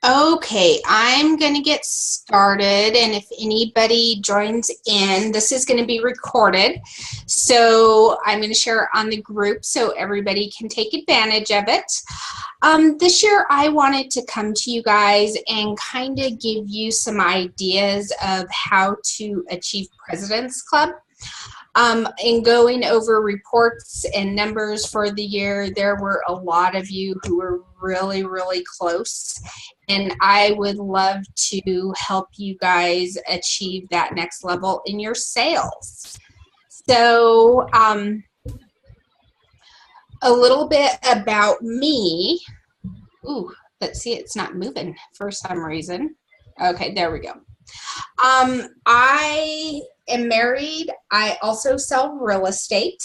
Okay, I'm going to get started, and if anybody joins in, this is going to be recorded, so I'm going to share it on the group so everybody can take advantage of it. This year I wanted to come to you guys and kind of give you some ideas of how to achieve Presidents Club. In going over reports and numbers for the year, there were a lot of you who were really close, and I would love to help you guys achieve that next level in your sales. So a little bit about me. Ooh, let's see, it's not moving for some reason. Okay, there we go. I am married. I also sell real estate.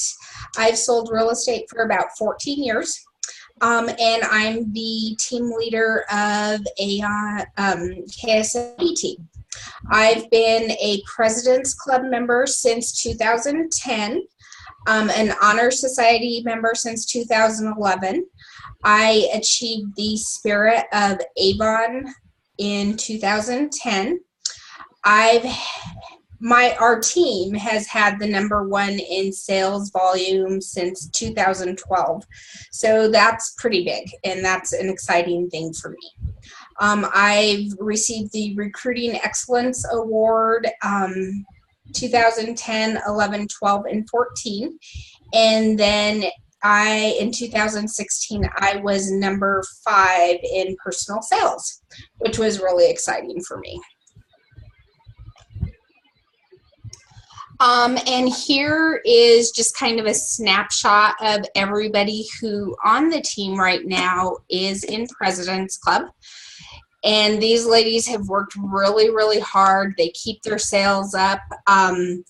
I've sold real estate for about 14 years. And I'm the team leader of a KSLE team. I've been a Presidents Club member since 2010, an Honor Society member since 2011. I achieved the Spirit of Avon in 2010. Our team has had the #1 in sales volume since 2012, so that's pretty big, and that's an exciting thing for me. I've received the Recruiting Excellence Award 2010, 11, 12, and 14, and then in 2016, I was #5 in personal sales, which was really exciting for me. And here is just kind of a snapshot of everybody who on the team right now is in Presidents Club. And these ladies have worked really hard. They keep their sales up, and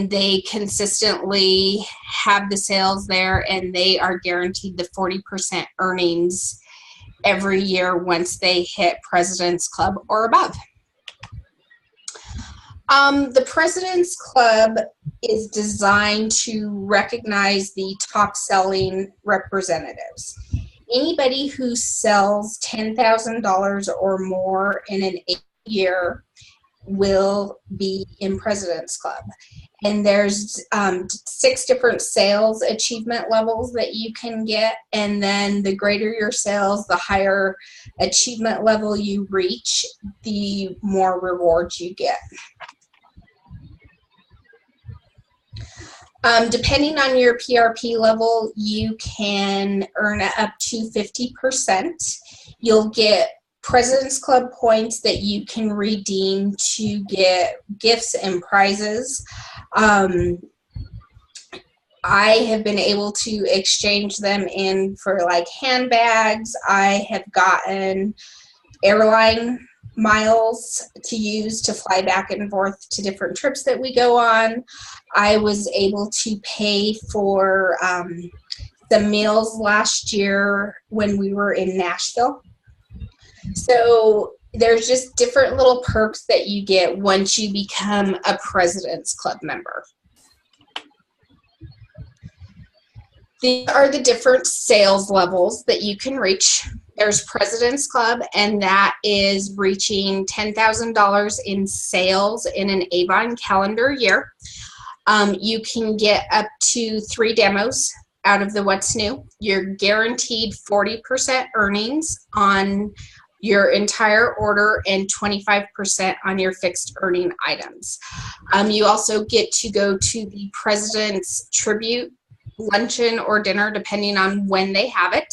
they consistently have the sales there, and they are guaranteed the 40% earnings every year once they hit Presidents Club or above. The Presidents Club is designed to recognize the top selling representatives. Anybody who sells $10,000 or more in an year will be in Presidents Club. And there's 6 different sales achievement levels that you can get, and then the greater your sales, the higher achievement level you reach, the more rewards you get. Depending on your PRP level, you can earn up to 50%. You'll get Presidents Club points that you can redeem to get gifts and prizes. I have been able to exchange them in for like handbags. I have gotten airline miles to use to fly back and forth to different trips that we go on. I was able to pay for the meals last year when we were in Nashville. So there's just different little perks that you get once you become a Presidents Club member. These are the different sales levels that you can reach. There's Presidents Club, and that is reaching $10,000 in sales in an Avon calendar year. You can get up to 3 demos out of the What's New. You're guaranteed 40% earnings on your entire order and 25% on your fixed earning items. You also get to go to the President's Tribute luncheon or dinner, depending on when they have it.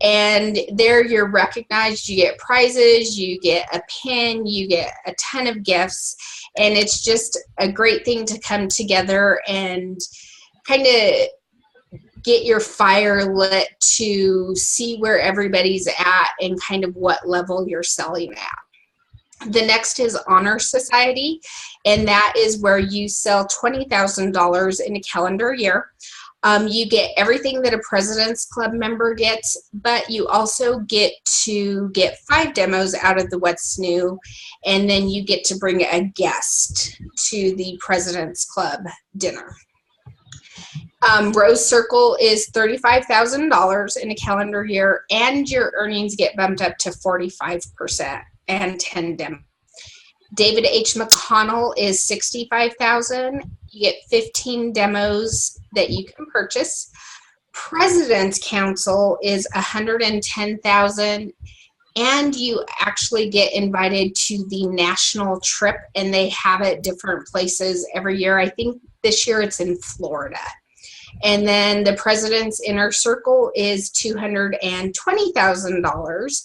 And there you're recognized, you get prizes, you get a pin, you get a ton of gifts, and it's just a great thing to come together and kind of get your fire lit to see where everybody's at and kind of what level you're selling at. The next is Honor Society, and that is where you sell $20,000 in a calendar year. You get everything that a Presidents Club member gets, but you also get to get 5 demos out of the What's New, and then you get to bring a guest to the Presidents Club dinner. Rose Circle is $35,000 in a calendar year, and your earnings get bumped up to 45% and 10 demos. David H. McConnell is $65,000. You get 15 demos that you can purchase. President's Council is $110,000, and you actually get invited to the national trip, and they have it different places every year. I think this year it's in Florida. And then the President's Inner Circle is $220,000,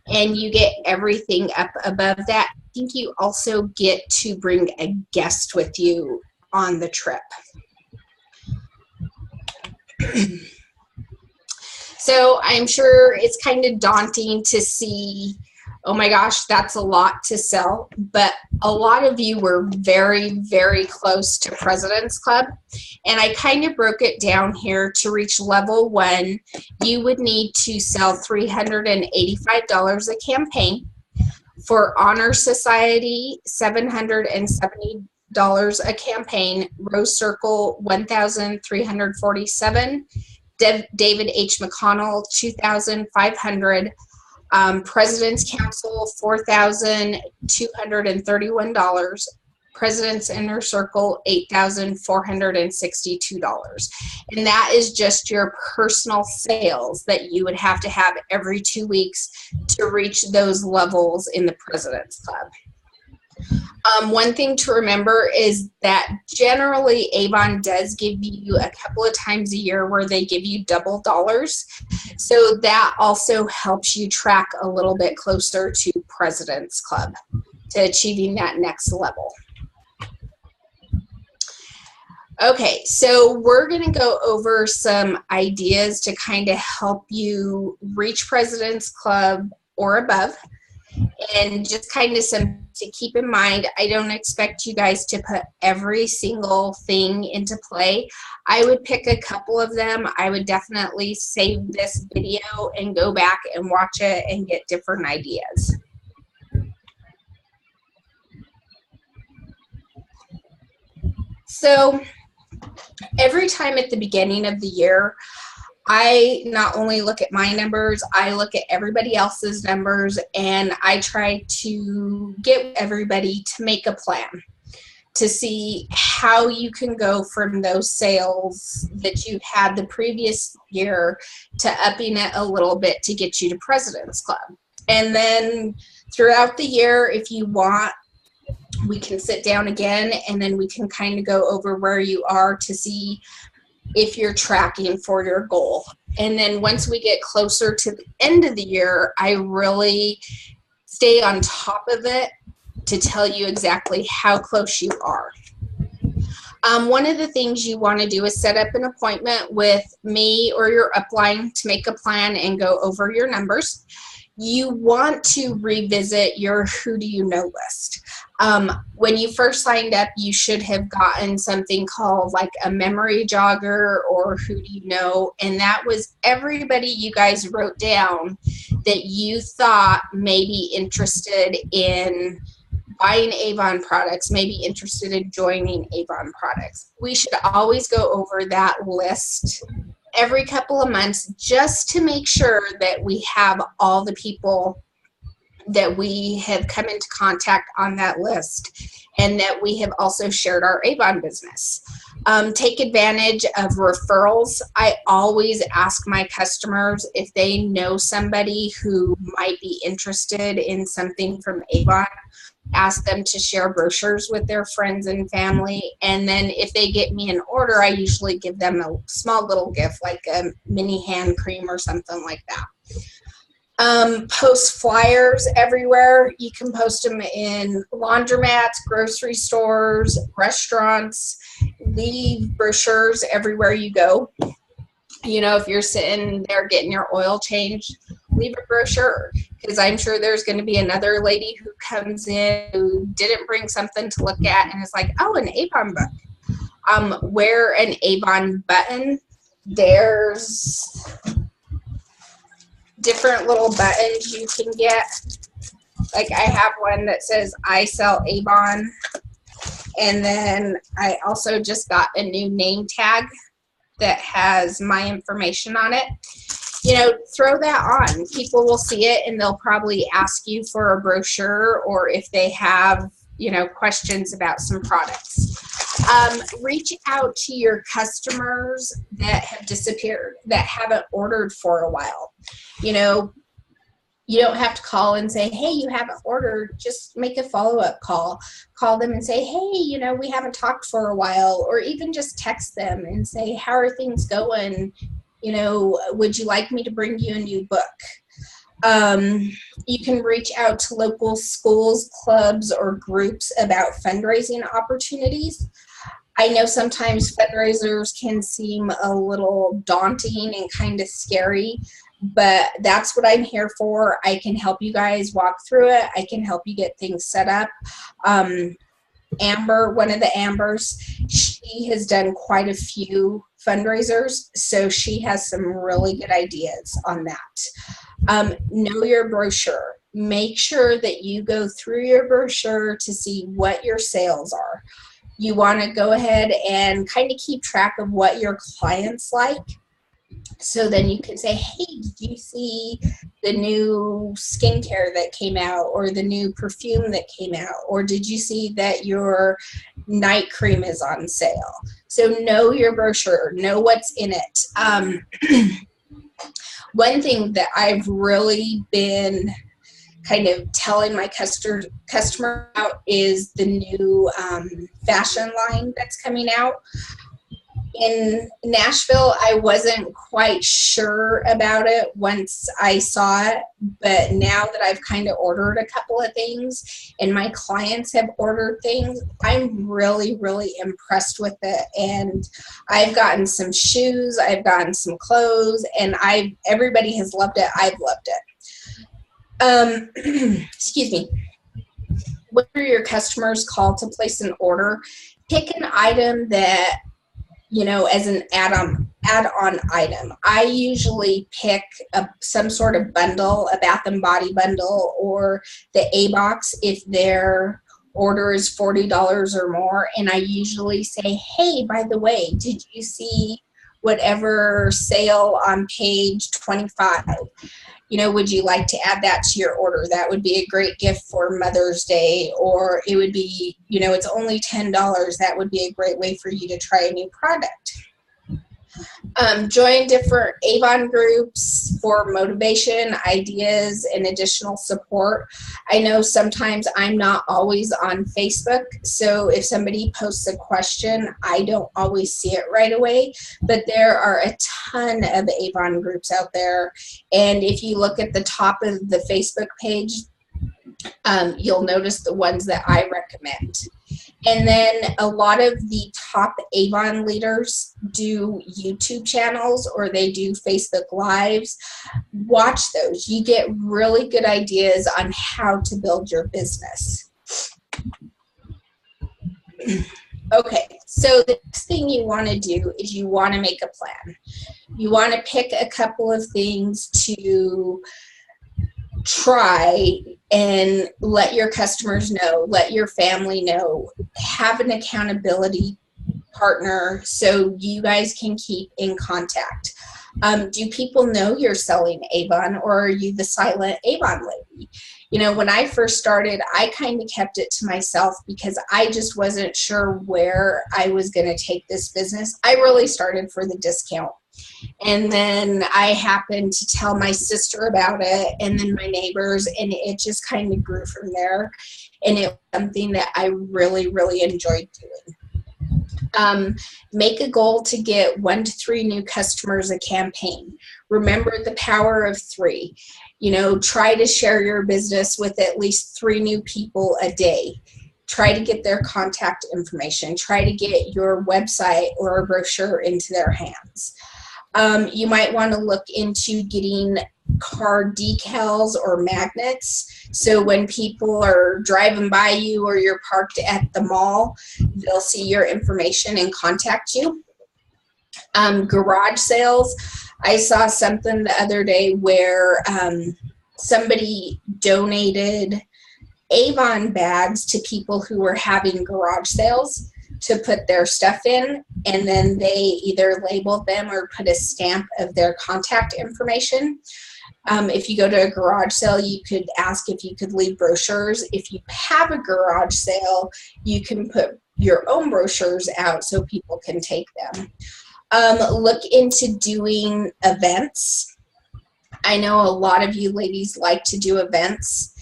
and you get everything up above that. I think you also get to bring a guest with you on the trip. So I'm sure it's kind of daunting to see, oh my gosh, that's a lot to sell, but a lot of you were very, very close to President's Club, and I kind of broke it down here. To reach level 1, you would need to sell $385 a campaign. For Honor Society, $770 a campaign. Rose Circle, $1,347. David H. McConnell, $2,500. President's Council, $4,231. President's Inner Circle, $8,462. And that is just your personal sales that you would have to have every 2 weeks to reach those levels in the President's Club. One thing to remember is that generally Avon does give you a couple of times a year where they give you double dollars. So that also helps you track a little bit closer to President's Club, to achieving that next level. Okay, so we're going to go over some ideas to kind of help you reach President's Club or above. And just kind of some to keep in mind. I don't expect you guys to put every single thing into play. I would pick a couple of them. I would definitely save this video and go back and watch it and get different ideas. So every time at the beginning of the year, I not only look at my numbers, I look at everybody else's numbers, and I try to get everybody to make a plan to see how you can go from those sales that you had the previous year to upping it a little bit to get you to President's Club. And then throughout the year, if you want, we can sit down again, and then we can kind of go over where you are to see if you're tracking for your goal. And then once we get closer to the end of the year, I really stay on top of it to tell you exactly how close you are. One of the things you want to do is set up an appointment with me or your upline to make a plan and go over your numbers. You want to revisit your who do you know list. When you first signed up, you should have gotten something called like a memory jogger or who do you know, and that was everybody you guys wrote down that you thought may be interested in buying Avon products, may be interested in joining Avon products. We should always go over that list every couple of months just to make sure that we have all the people that we have come into contact on that list and that we have also shared our Avon business. Take advantage of referrals. I always ask my customers if they know somebody who might be interested in something from Avon. Ask them to share brochures with their friends and family, and then if they get me an order, I usually give them a small little gift like a mini hand cream or something like that. Post flyers everywhere. You can post them in laundromats, grocery stores, restaurants. Leave brochures everywhere you go. You know, if you're sitting there getting your oil changed, leave a brochure, because I'm sure there's going to be another lady who comes in who didn't bring something to look at and is like, oh, an Avon book. Wear an Avon button. There's different little buttons you can get. Like I have one that says I sell Avon, and then I also just got a new name tag that has my information on it, you know, throw that on. People will see it and they'll probably ask you for a brochure, or if they have, you know, questions about some products. Reach out to your customers that have disappeared, that haven't ordered for a while. You know, you don't have to call and say, hey, you haven't ordered. Just make a follow-up call. Call them and say, hey, you know, we haven't talked for a while. Or even just text them and say, how are things going? You know, would you like me to bring you a new book? You can reach out to local schools, clubs, or groups about fundraising opportunities. I know sometimes fundraisers can seem a little daunting and kind of scary, but that's what I'm here for. I can help you guys walk through it. I can help you get things set up. Amber, one of the Ambers, she has done quite a few fundraisers, so she has some really good ideas on that. Know your brochure. Make sure that you go through your brochure to see what your sales are. You want to go ahead and kind of keep track of what your clients like. So then you can say, hey, did you see the new skincare that came out, or the new perfume that came out, or did you see that your night cream is on sale? So know your brochure, know what's in it. One thing that I've really been kind of telling my customer about is the new fashion line that's coming out. In Nashville, I wasn't quite sure about it once I saw it, but now that I've kind of ordered a couple of things and my clients have ordered things, I'm really, really impressed with it. And I've gotten some shoes, I've gotten some clothes, and everybody has loved it. I've loved it. Excuse me. Whether your customers call to place an order, pick an item that, you know, as an add-on item. I usually pick some sort of bundle, a Bath and Body bundle, or the A box if their order is $40 or more. And I usually say, hey, by the way, did you see whatever sale on page 25? You know, would you like to add that to your order? That would be a great gift for Mother's Day. Or it would be, you know, it's only $10. That would be a great way for you to try a new product. Join different Avon groups for motivation, ideas, and additional support. I know sometimes I'm not always on Facebook, so if somebody posts a question, I don't always see it right away, but there are a ton of Avon groups out there, and if you look at the top of the Facebook page, you'll notice the ones that I recommend. And then a lot of the top Avon leaders do YouTube channels, or they do Facebook Lives. Watch those. You get really good ideas on how to build your business. Okay, so the next thing you want to do is you want to make a plan. You want to pick a couple of things to try and let your customers know, let your family know, have an accountability partner so you guys can keep in contact. Do people know you're selling Avon, or are you the silent Avon lady? You know, when I first started, I kind of kept it to myself because I just wasn't sure where I was going to take this business. I really started for the discount. And then I happened to tell my sister about it, and then my neighbors, and it just kind of grew from there. And it was something that I really, really enjoyed doing. Make a goal to get 1 to 3 new customers a campaign. Remember the power of 3. You know, try to share your business with at least 3 new people a day. Try to get their contact information. Try to get your website or a brochure into their hands. You might want to look into getting car decals or magnets, so when people are driving by you or you're parked at the mall, they'll see your information and contact you. Garage sales. I saw something the other day where somebody donated Avon bags to people who were having garage sales. to put their stuff in, and then they either label them or put a stamp of their contact information. If you go to a garage sale, you could ask if you could leave brochures. If you have a garage sale, you can put your own brochures out so people can take them. Look into doing events. I know a lot of you ladies like to do events,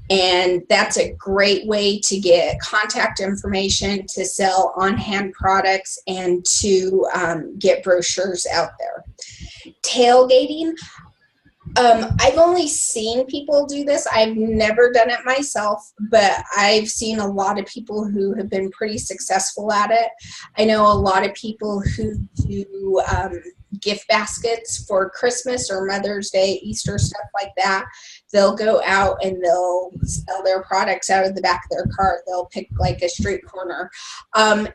and that's a great way to get contact information, to sell on-hand products, and to get brochures out there. Tailgating. I've only seen people do this. I've never done it myself, but I've seen a lot of people who have been pretty successful at it. I know a lot of people who do gift baskets for Christmas or Mother's Day, Easter, stuff like that. They'll go out and they'll sell their products out of the back of their cart. They'll pick like a street corner.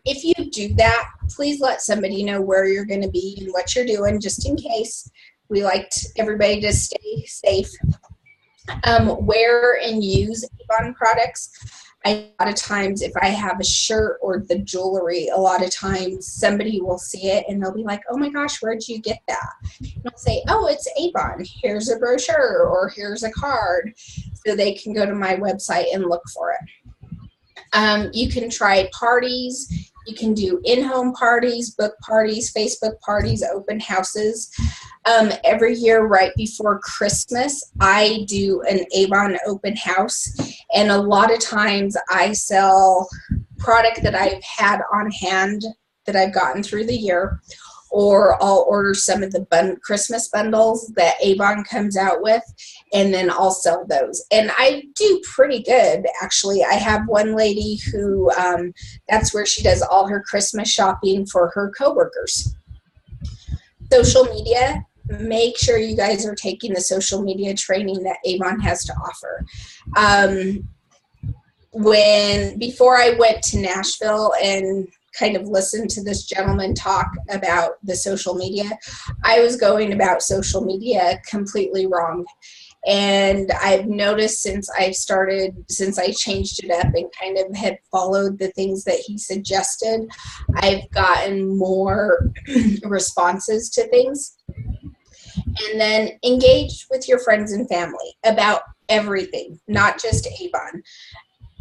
If you do that, please let somebody know where you're going to be and what you're doing, just in case. We like everybody to stay safe. Wear and use Avon products. A lot of times, if I have a shirt or the jewelry, a lot of times somebody will see it and they'll be like, oh my gosh, where'd you get that? And I'll say, oh, it's Avon. Here's a brochure or here's a card. So they can go to my website and look for it. You can try parties. You can do in-home parties, book parties, Facebook parties, open houses. Every year right before Christmas, I do an Avon open house, and a lot of times I sell product that I've had on hand that I've gotten through the year, or I'll order some of the Christmas bundles that Avon comes out with, and then I'll sell those. And I do pretty good, actually. I have one lady who, that's where she does all her Christmas shopping for her coworkers. Social media. Make sure you guys are taking the social media training that Avon has to offer. Before I went to Nashville and kind of listened to this gentleman talk about the social media, I was going about social media completely wrong. And I've noticed since I changed it up and kind of had followed the things that he suggested, I've gotten more responses to things. And then engage with your friends and family about everything, not just Avon.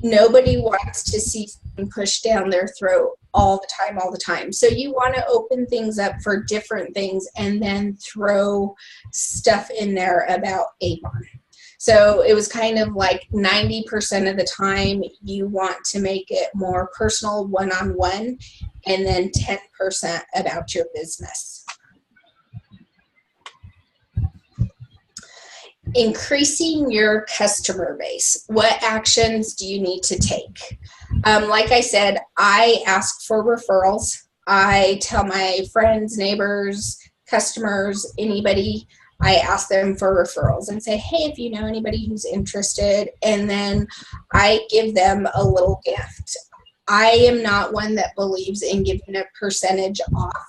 Nobody wants to see something pushed down their throat all the time. So you want to open things up for different things and then throw stuff in there about Avon. So it was kind of like 90% of the time you want to make it more personal, one-on-one, and then 10% about your business. Increasing your customer base. What actions do you need to take? Like I said, I ask for referrals. I tell my friends, neighbors, customers, anybody, I ask them for referrals and say, hey, if you know anybody who's interested, and then I give them a little gift. I am not one that believes in giving a percentage off.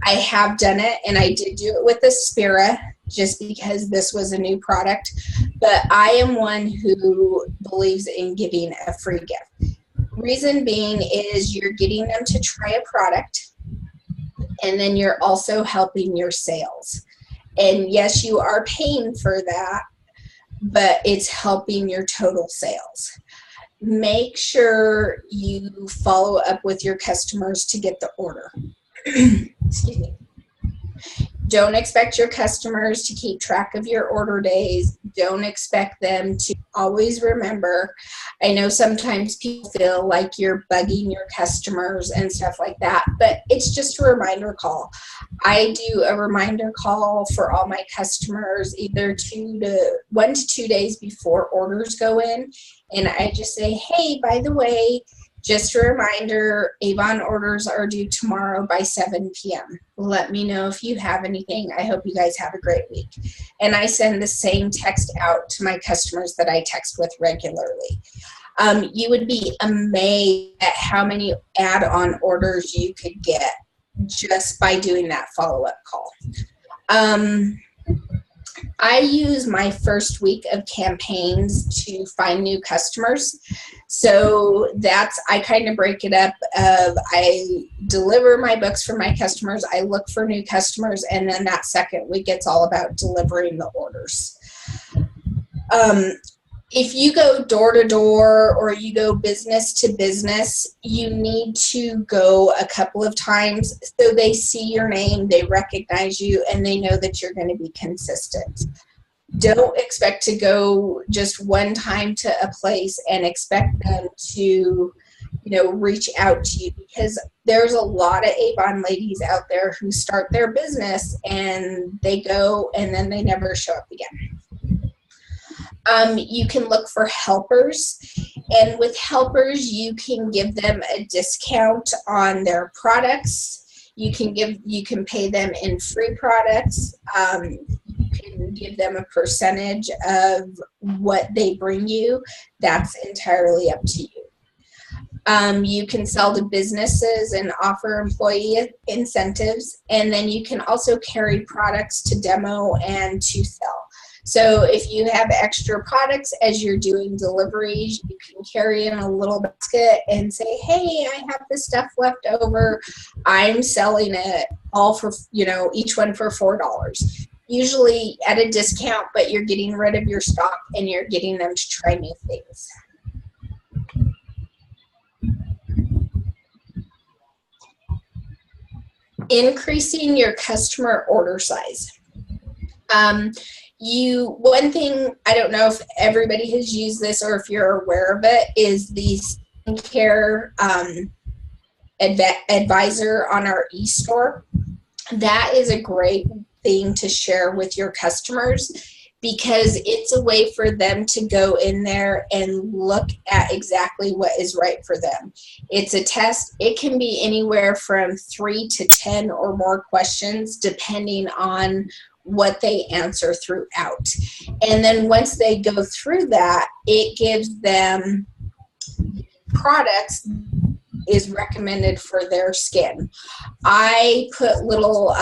I have done it, and I did do it with Aspira just because this was a new product, but I am one who believes in giving a free gift. Reason being is you're getting them to try a product, and then you're also helping your sales. And yes, you are paying for that, but it's helping your total sales. Make sure you follow up with your customers to get the order. Excuse me. Don't expect your customers to keep track of your order days. Don't expect them to always remember. I know sometimes people feel like you're bugging your customers and stuff like that, but it's just a reminder call. I do a reminder call for all my customers either 1 to 2 days before orders go in, and I just say, hey, by the way, just a reminder, Avon orders are due tomorrow by 7 p.m. Let me know if you have anything. I hope you guys have a great week. And I send the same text out to my customers that I text with regularly. You would be amazed at how many add-on orders you could get just by doing that follow-up call. I use my first week of campaigns to find new customers. So I kind of break it up of I deliver my books for my customers, I look for new customers, and then that second week it's all about delivering the orders. If you go door to door or you go business to business, you need to go a couple of times so they see your name, they recognize you, and they know that you're going to be consistent. Don't expect to go just one time to a place and expect them to, reach out to you, because there's a lot of Avon ladies out there who start their business and they go and then they never show up again. You can look for helpers, and with helpers, you can give them a discount on their products. You can pay them in free products. You can give them a percentage of what they bring you. That's entirely up to you. You can sell to businesses and offer employee incentives, and then you can also carry products to demo and to sell. So if you have extra products as you're doing deliveries, you can carry in a little basket and say, hey, I have this stuff left over. I'm selling it all for, each one for $4. Usually at a discount, but you're getting rid of your stock and you're getting them to try new things. Increasing your customer order size. One thing, I don't know if everybody has used this or if you're aware of it, is the skincare advisor on our e-store. That is a great thing to share with your customers, because it's a way for them to go in there and look at exactly what is right for them. It's a test. It can be anywhere from 3 to 10 or more questions, depending on what they answer throughout. And then once they go through that, it gives them products is recommended for their skin. I put little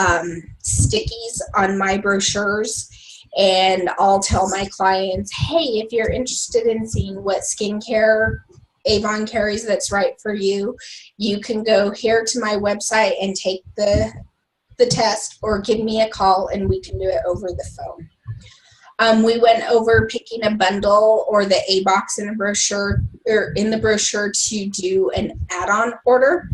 stickies on my brochures, and I'll tell my clients, hey, if you're interested in seeing what skincare Avon carries that's right for you, you can go here to my website and take the test, or give me a call and we can do it over the phone. We went over picking a bundle or the A box in a brochure, or in the brochure, to do an add-on order.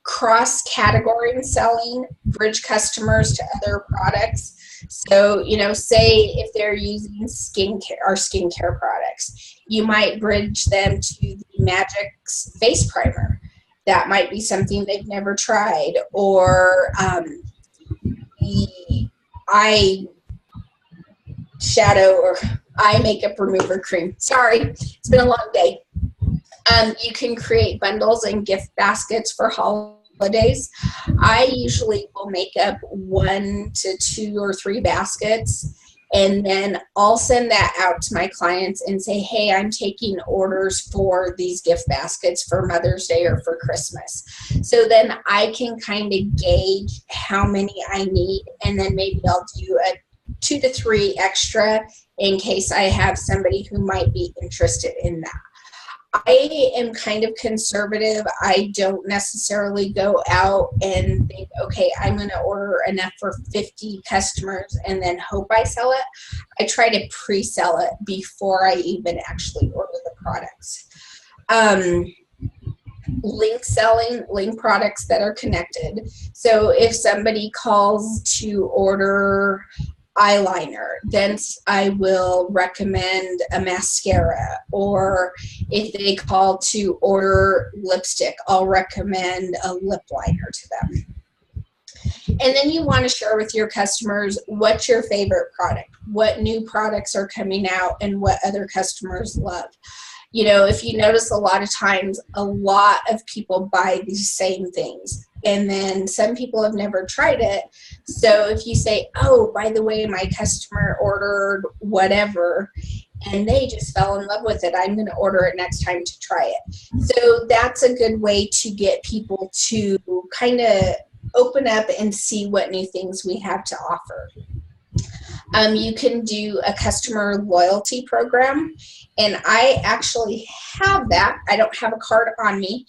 Cross-category selling, bridge customers to other products. So, say if they're using skincare products, you might bridge them to the Magic's face primer. That might be something they've never tried, or the eye shadow or eye makeup remover cream. Sorry, it's been a long day. You can create bundles and gift baskets for holidays. I usually will make up 1 to 2 or 3 baskets, and then I'll send that out to my clients and say, hey, I'm taking orders for these gift baskets for Mother's Day or for Christmas. So then I can kind of gauge how many I need, and then maybe I'll do a 2 to 3 extra in case I have somebody who might be interested in that. I am kind of conservative. I don't necessarily go out and think, okay, I'm going to order enough for 50 customers and then hope I sell it. I try to pre-sell it before I even actually order the products. Link selling, link products that are connected. So if somebody calls to order eyeliner, then I will recommend a mascara, or if they call to order lipstick, I'll recommend a lip liner to them. And then you want to share with your customers what's your favorite product, what new products are coming out, and what other customers love. If you notice, a lot of times a lot of people buy these same things, and then some people have never tried it. So if you say, oh, by the way, my customer ordered whatever and they just fell in love with it, I'm going to order it next time to try it. So that's a good way to get people to kind of open up and see what new things we have to offer. You can do a customer loyalty program, and I actually have that. I don't have a card on me,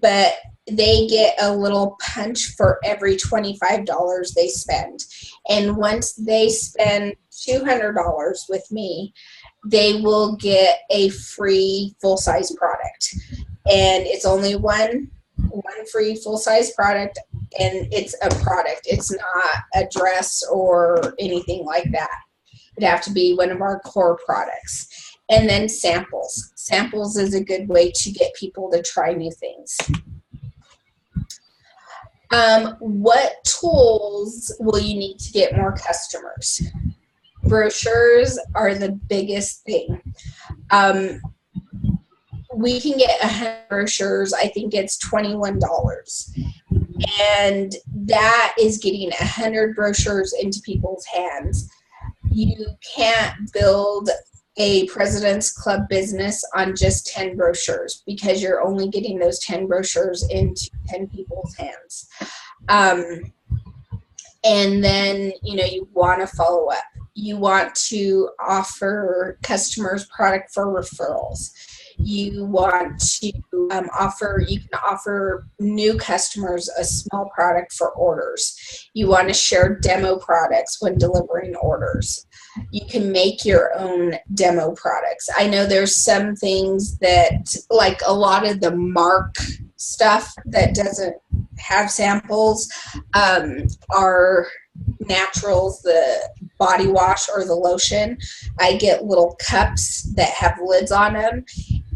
but they get a little punch for every $25 they spend. And once they spend $200 with me, they will get a free full-size product. And it's only one free full-size product, and it's a product. It's not a dress or anything like that. It'd have to be one of our core products. And then samples. Samples is a good way to get people to try new things. What tools will you need to get more customers? Brochures are the biggest thing. We can get 100 brochures. I think it's $21. And that is getting 100 brochures into people's hands. You can't build a President's Club business on just 10 brochures, because you're only getting those 10 brochures into 10 people's hands. And then, you want to follow up. You want to offer customers product for referrals. You want to offer new customers a small product for orders. You want to share demo products when delivering orders. You can make your own demo products. I know there's some things that, like a lot of the Mark stuff that doesn't have samples, are naturals, the body wash or the lotion. I get little cups that have lids on them,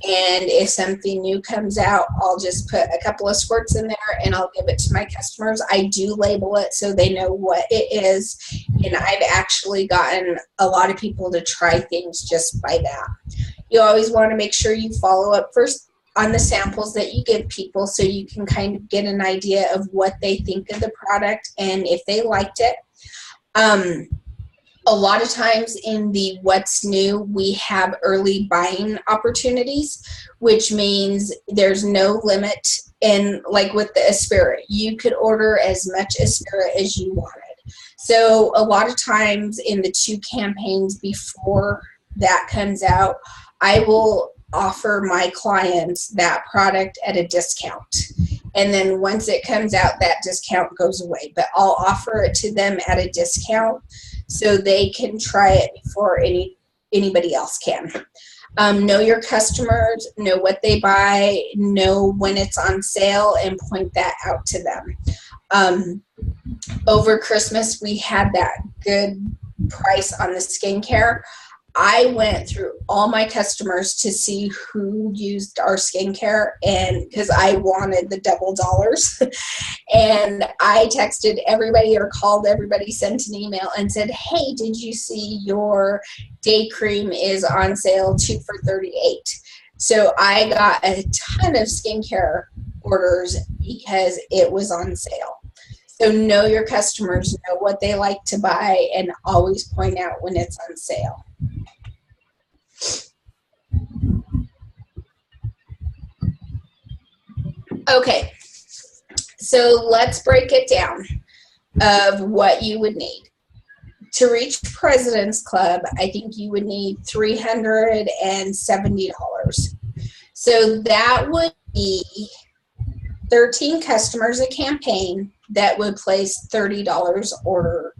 and if something new comes out, I'll just put a couple of squirts in there and I'll give it to my customers. I do label it so they know what it is, and I've actually gotten a lot of people to try things just by that. You always want to make sure you follow up first on the samples that you give people, so you can kind of get an idea of what they think of the product and if they liked it. A lot of times in the What's New, we have early buying opportunities, which means there's no limit. And like with the Aspira, you could order as much Aspira as you wanted. So a lot of times in the 2 campaigns before that comes out, I will offer my clients that product at a discount. And then once it comes out, that discount goes away. But I'll offer it to them at a discount so they can try it before anybody else can. Know your customers, know what they buy, know when it's on sale, and point that out to them. Over Christmas, we had that good price on the skincare. I went through all my customers to see who used our skincare, and because I wanted the double dollars. And I texted everybody or called everybody, sent an email and said, hey, did you see your day cream is on sale 2 for $38? So I got a ton of skincare orders because it was on sale. So know your customers, know what they like to buy, and always point out when it's on sale. Okay, so let's break it down of what you would need. To reach President's Club, I think you would need $370. So that would be 13 customers a campaign that would place $30 order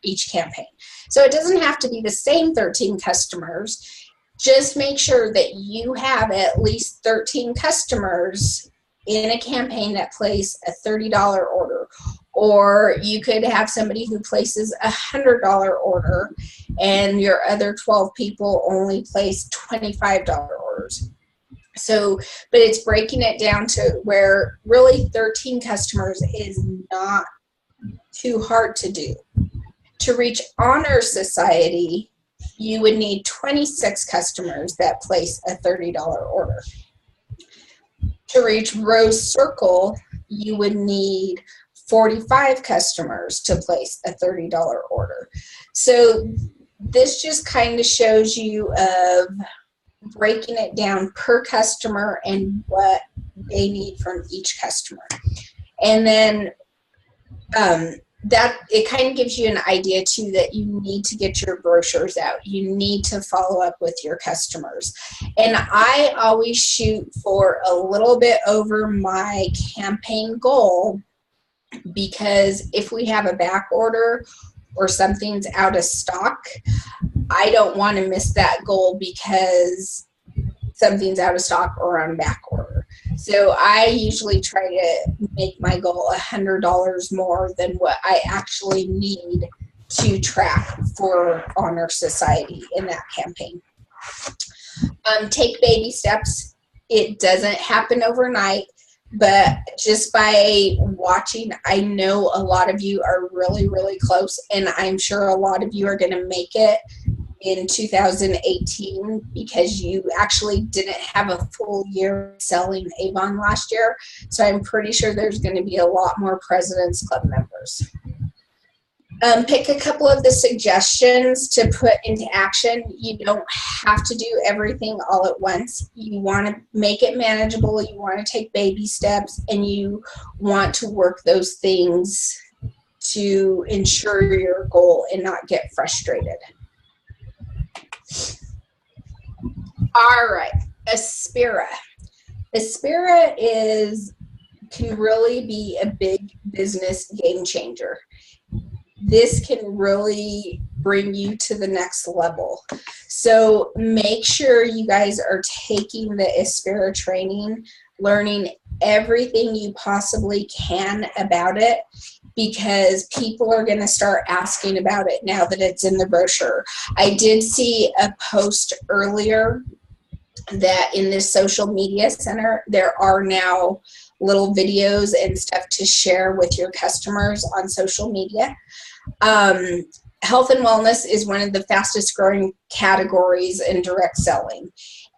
each campaign. So it doesn't have to be the same 13 customers. Just make sure that you have at least 13 customers in a campaign that place a $30 order. Or you could have somebody who places a $100 order and your other 12 people only place $25 orders. So, but it's breaking it down to where really 13 customers is not too hard to do. To reach Honor Society, you would need 26 customers that place a $30 order. To reach Rose Circle, you would need 45 customers to place a $30 order. So this just kind of shows you of breaking it down per customer and what they need from each customer. And then that it kind of gives you an idea too that you need to get your brochures out. You need to follow up with your customers. And I always shoot for a little bit over my campaign goal, because if we have a back order or something's out of stock, I don't want to miss that goal because something's out of stock or on back order. So I usually try to make my goal $100 more than what I actually need to track for Honor Society in that campaign. Take baby steps. It doesn't happen overnight, but just by watching, I know a lot of you are really, really close, and I'm sure a lot of you are going to make it in 2018 because you actually didn't have a full year selling Avon last year. So I'm pretty sure there's going to be a lot more Presidents Club members. Pick a couple of the suggestions to put into action. You don't have to do everything all at once. You want to make it manageable. You want to take baby steps, and you want to work those things to ensure your goal and not get frustrated. All right, Aspira. Aspira can really be a big business game changer. This can really bring you to the next level. So make sure you guys are taking the Aspira training, learning everything you possibly can about it, because people are going to start asking about it now that it's in the brochure. I did see a post earlier that in this social media center, there are now little videos and stuff to share with your customers on social media. Health and wellness is one of the fastest growing categories in direct selling.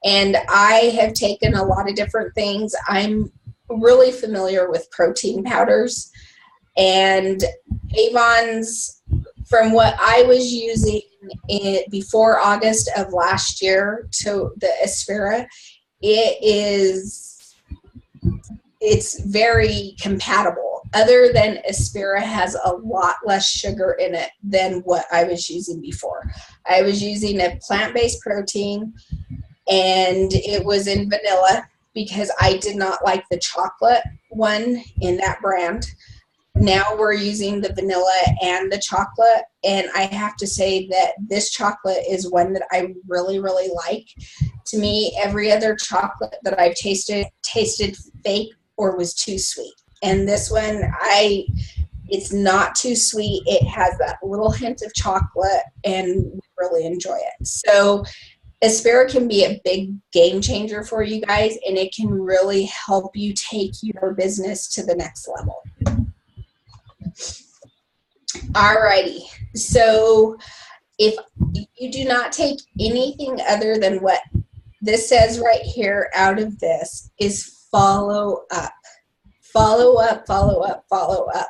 And I have taken a lot of different things. I'm really familiar with protein powders, and Avon's, from what I was using before August of last year to the Aspira, it's very compatible. Other than Aspira has a lot less sugar in it than what I was using before. I was using a plant-based protein, and it was in vanilla because I did not like the chocolate one in that brand. Now we're using the vanilla and the chocolate, and I have to say that this chocolate is one that I really, really like. To me, every other chocolate that I've tasted fake or was too sweet. And this one, it's not too sweet. It has that little hint of chocolate, and we really enjoy it. So Aspira can be a big game changer for you guys, and it can really help you take your business to the next level. Alrighty, so if you do not take anything other than what this says right here out of this, is follow up. Follow up, follow up, follow up.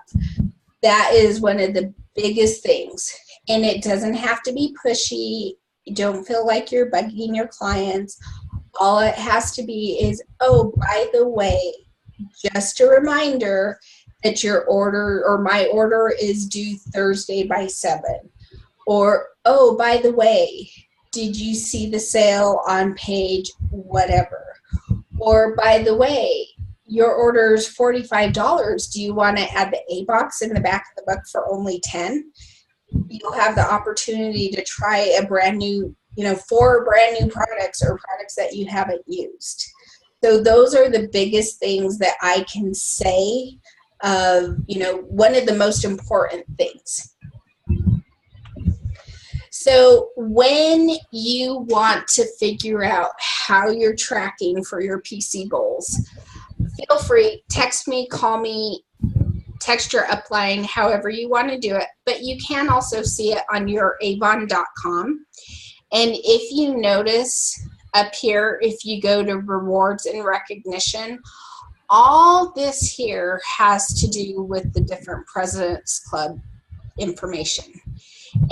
That is one of the biggest things. And it doesn't have to be pushy. Don't feel like you're bugging your clients. All it has to be is, oh, by the way, just a reminder that your order or my order is due Thursday by 7. Or, oh, by the way, did you see the sale on page whatever? Or, by the way, your order is $45. Do you want to add the A box in the back of the book for only 10? You'll have the opportunity to try a brand new, 4 brand new products or products that you haven't used. So those are the biggest things that I can say of, one of the most important things. So when you want to figure out how you're tracking for your PC goals, feel free, text me, call me, text your upline, however you want to do it. But you can also see it on your avon.com. And if you notice up here, if you go to rewards and recognition, all this here has to do with the different Presidents Club information.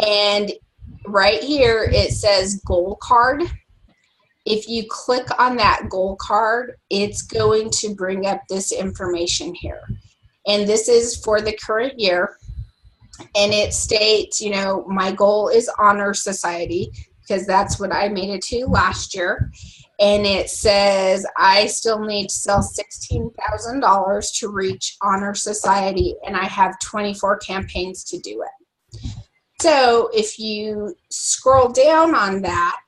And right here it says goal card. If you click on that goal card, it's going to bring up this information here. And this is for the current year. and it states, you know, my goal is Honor Society, because that's what I made it to last year. And it says I still need to sell $16,000 to reach Honor Society, and I have 24 campaigns to do it. So if you scroll down on that,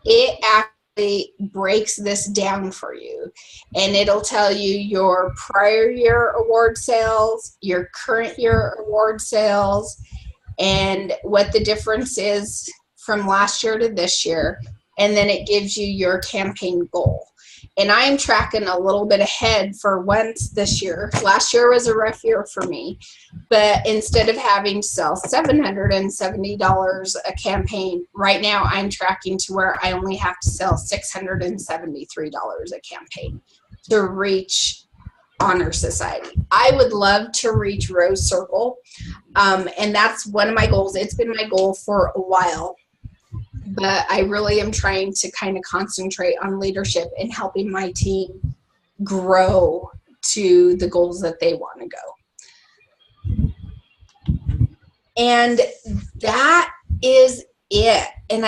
it actually breaks this down for you, and it'll tell you your prior year award sales, your current year award sales, and what the difference is from last year to this year. And then it gives you your campaign goal. And I'm tracking a little bit ahead for once this year. Last year was a rough year for me, but instead of having to sell $770 a campaign, right now I'm tracking to where I only have to sell $673 a campaign to reach Honor Society. I would love to reach Rose Circle, and that's one of my goals. It's been my goal for a while, but I really am trying to kind of concentrate on leadership and helping my team grow to the goals that they want to go. And that is it. And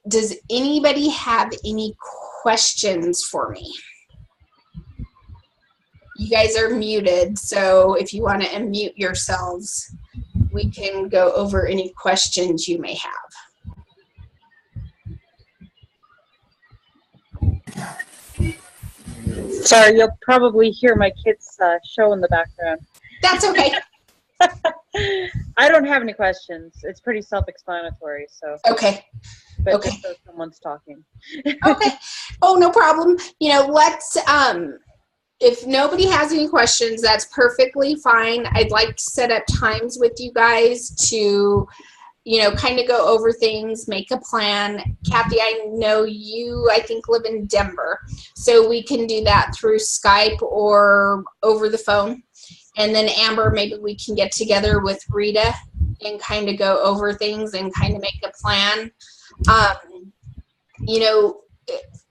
does anybody have any questions for me? You guys are muted, so if you want to unmute yourselves, we can go over any questions you may have. Sorry, you'll probably hear my kids' show in the background. That's okay. I don't have any questions. It's pretty self-explanatory. So okay. But okay. Just so someone's talking. Okay. Oh, no problem. You know, let's if nobody has any questions, that's perfectly fine. I'd like to set up times with you guys to, you know, kind of go over things, make a plan. Kathy, I know you, I think, live in Denver, so we can do that through Skype or over the phone. And then Amber, maybe we can get together with Rita and kind of go over things and kind of make a plan. You know,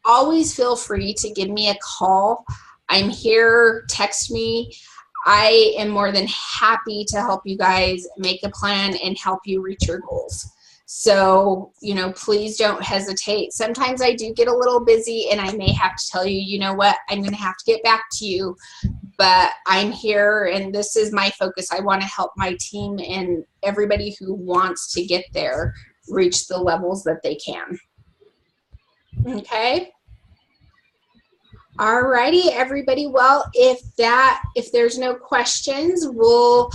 always feel free to give me a call. I'm here, text me. I am more than happy to help you guys make a plan and help you reach your goals. So, you know, please don't hesitate. Sometimes I do get a little busy and I may have to tell you, you know what, I'm going to have to get back to you, but I'm here and this is my focus. I want to help my team and everybody who wants to get there reach the levels that they can. Okay. Alrighty, everybody. Well, if there's no questions, we'll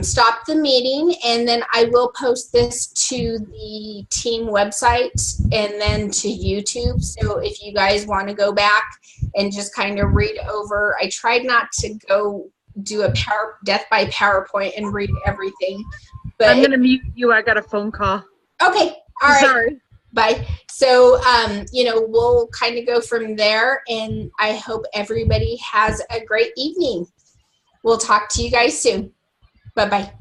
stop the meeting, and then I will post this to the team website and then to YouTube. So if you guys want to go back and just kind of read over, I tried not to go do a death by PowerPoint and read everything. But I'm gonna mute you. I got a phone call. Okay. All right. Sorry. Bye. So, you know, we'll kind of go from there, and I hope everybody has a great evening. We'll talk to you guys soon. Bye-bye.